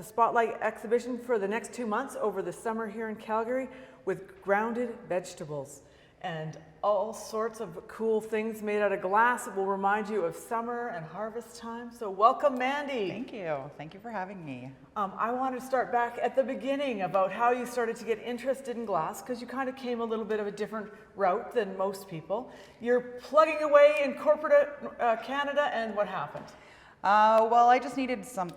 the Spotlight exhibition for the next 2 months over the summer here in Calgary with grounded vegetables and all sorts of cool things made out of glass that will remind you of summer and harvest time. So welcome, Mandy. Thank you. Thank you for having me. I want to start back at the beginning about how you started to get interested in glass, because you kind of came a little bit of a different route than most people. You're plugging away in corporate Canada, and what happened? Well, I just needed some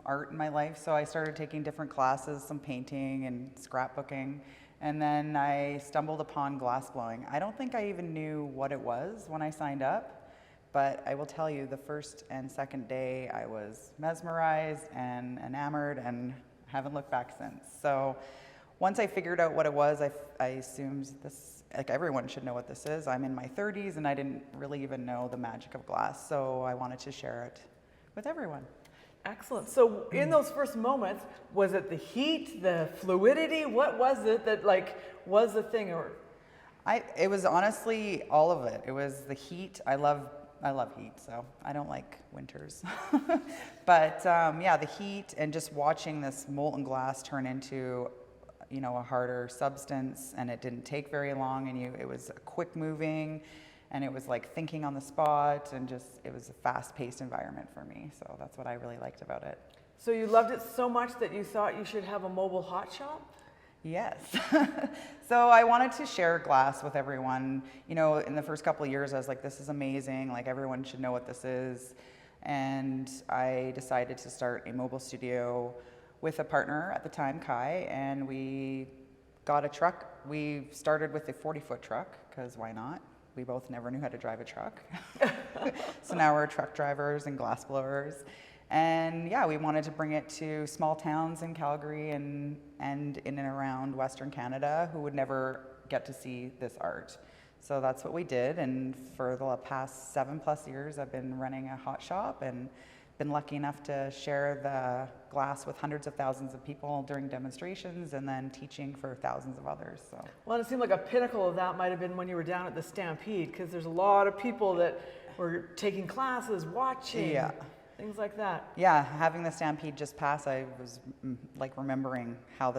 art in my life, so I started taking different classes, some painting and scrapbooking, and then I stumbled upon glassblowing. I don't think I even knew what it was when I signed up, but I will tell you, the first and second day I was mesmerized and enamored and haven't looked back since. So once I figured out what it was, I assumed this, like, everyone should know what this is. I'm in my 30s and I didn't really even know the magic of glass, so I wanted to share it with everyone. Excellent. So in those first moments, was it the heat, the fluidity? What was it that was the thing? Or it was honestly all of it. It was the heat. I love heat, so I don't like winters. But yeah, the heat and just watching this molten glass turn into a harder substance, and it didn't take very long, and it was quick moving, and it was like thinking on the spot, and it was a fast-paced environment for me. So that's what I really liked about it. So you loved it so much that you thought you should have a mobile hot shop? Yes. So I wanted to share glass with everyone. In the first couple of years, I was like, this is amazing. Like, everyone should know what this is. And I decided to start a mobile studio with a partner at the time, Kai, and we got a truck. We started with a 40-foot truck, because why not? We both never knew how to drive a truck. So now we're truck drivers and glass blowers. And yeah, we wanted to bring it to small towns in Calgary and in and around Western Canada who would never get to see this art. So that's what we did, and for the past 7+ years, I've been running a hot shop and been lucky enough to share the glass with hundreds of thousands of people during demonstrations, and then teaching for thousands of others. So. Well, it seemed like a pinnacle of that might have been when you were down at the Stampede, because there's a lot of people that were taking classes, watching, things like that. Yeah, having the Stampede just pass, I was remembering how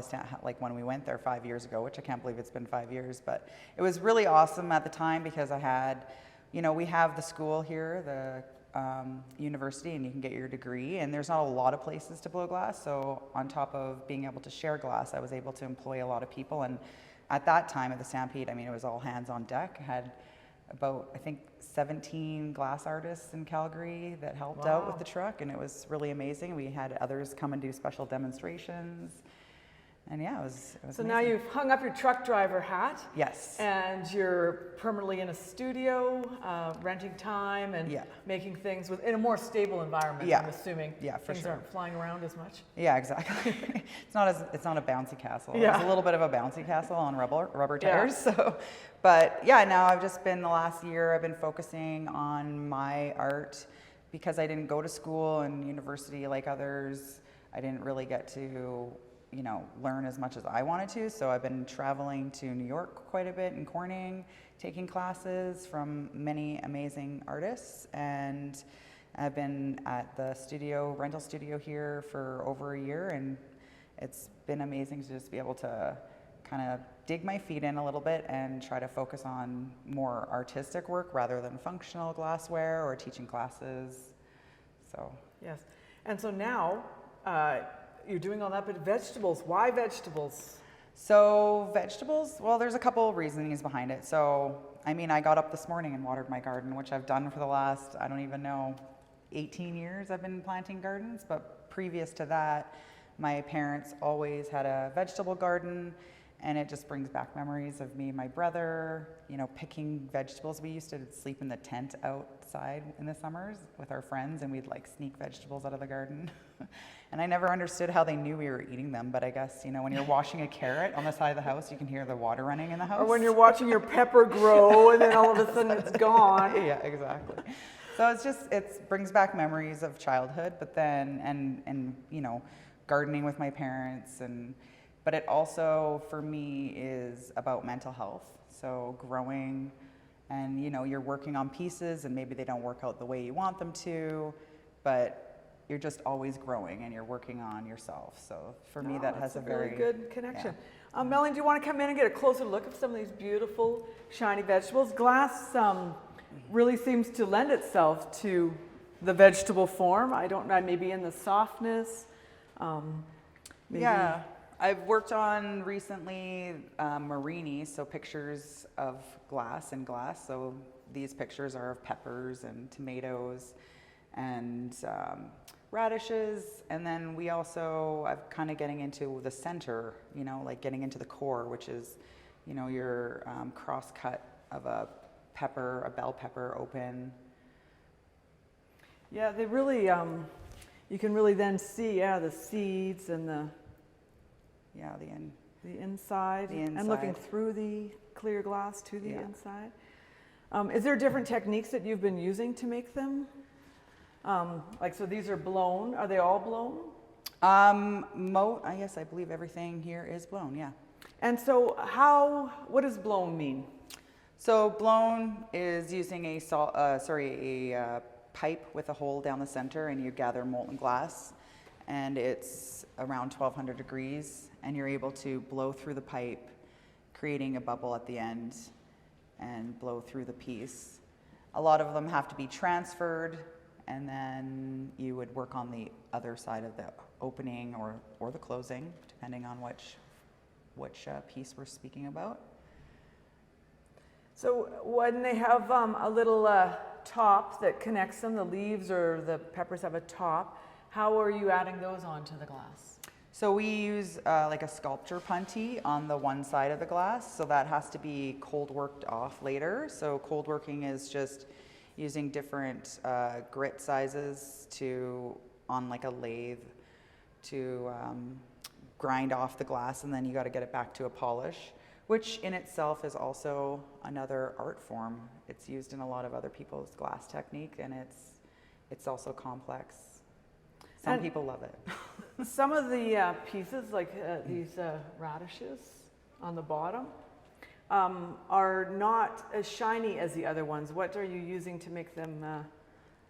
when we went there 5 years ago, which I can't believe it's been 5 years, but it was really awesome at the time, because I had, we have the school here, the university, and you can get your degree, and there's not a lot of places to blow glass. So on top of being able to share glass, I was able to employ a lot of people. And at that time at the Stampede, it was all hands on deck. I had about, I think, 17 glass artists in Calgary that helped out with the truck, and it was really amazing. We had others come and do special demonstrations. And yeah, it was So amazing. now you've hung up your truck driver hat. Yes. And you're permanently in a studio, renting time and making things in a more stable environment, I'm assuming. Yeah, for things sure. aren't flying around as much. Yeah, exactly. It's not a bouncy castle. It's a little bit of a bouncy castle on rubber tires. So, but yeah, now I've just been, the last year, I've been focusing on my art, because I didn't go to school and university like others. I didn't really get to learn as much as I wanted to. So I've been traveling to New York quite a bit, in Corning, taking classes from many amazing artists. And I've been at the rental studio here for over a year. And it's been amazing to just be able to kind of dig my feet in a little bit and try to focus on more artistic work rather than functional glassware or teaching classes. So. Yes. And so now, you're doing all that, but vegetables, why vegetables? So vegetables, well, there's a couple of reasonings behind it. So, I got up this morning and watered my garden, which I've done for the last, 18 years I've been planting gardens. But previous to that, my parents always had a vegetable garden, and it just brings back memories of me and my brother, picking vegetables. We used to sleep in the tent outside in the summers with our friends, and we'd sneak vegetables out of the garden. And I never understood how they knew we were eating them, but I guess, when you're washing a carrot on the side of the house, you can hear the water running in the house. Or when you're watching your pepper grow and then all of a sudden it's gone. Yeah, exactly. So it brings back memories of childhood, but then, and gardening with my parents, but it also, for me, is about mental health. So growing, and you're working on pieces, and maybe they don't work out the way you want them to, but you're just always growing and you're working on yourself. So for me, Oh, that has that's a very good connection. Yeah. Melanie, do you want to come in and get a closer look at some of these beautiful, shiny vegetables? Glass really seems to lend itself to the vegetable form. I don't know, maybe in the softness. Maybe. Yeah, I've worked on recently marini, so pictures of glass and glass. So these pictures are of peppers and tomatoes and radishes. And then we also, I'm kind of getting into the center, you know, like getting into the core, which is, you know, your cross cut of a pepper, a bell pepper open. Yeah, they really, you can really then see, the seeds and the inside, and looking through the clear glass to the inside. Is there different techniques that you've been using to make them? Like, so these are blown. Are they all blown? Yes, I believe everything here is blown, yeah. And so what does blown mean? So blown is using a pipe with a hole down the center, and you gather molten glass, and it's around 1200 degrees, and you're able to blow through the pipe, creating a bubble at the end, and blow through the piece. A lot of them have to be transferred, and then you would work on the other side of the opening or the closing, depending on which piece we're speaking about. So when they have a little top that connects them, the leaves or the peppers have a top, how are you adding those onto the glass? So we use like a sculpture puntee on the one side of the glass, so that has to be cold worked off later. So cold working is just using different grit sizes on like a lathe to grind off the glass, and then you got to get it back to a polish, which in itself is also another art form. It's used in a lot of other people's glass technique, and it's also complex. Some people love it. Some of the pieces, like these radishes on the bottom, are not as shiny as the other ones. What are you using to make them?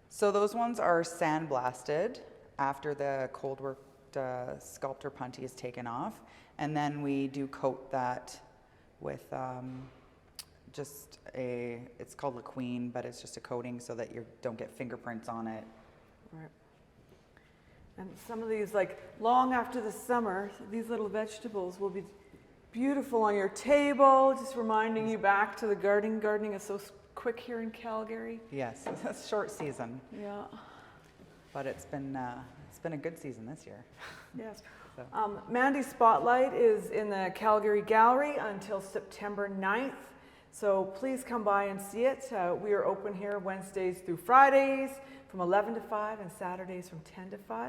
So those ones are sandblasted after the cold worked sculptor puntee is taken off, and then we do coat that with it's called laqueen, but it's just a coating so that you don't get fingerprints on it. Right. And some of these, like long after the summer, these little vegetables will be beautiful on your table, just reminding you back to the gardening. Gardening is so quick here in Calgary. Yes, it's a short season. Yeah. But it's been a good season this year. Yes. So. Mandy Spotlight is in the Calgary Gallery until September 9th. So please come by and see it. We are open here Wednesdays through Fridays from 11 to 5 and Saturdays from 10 to 5.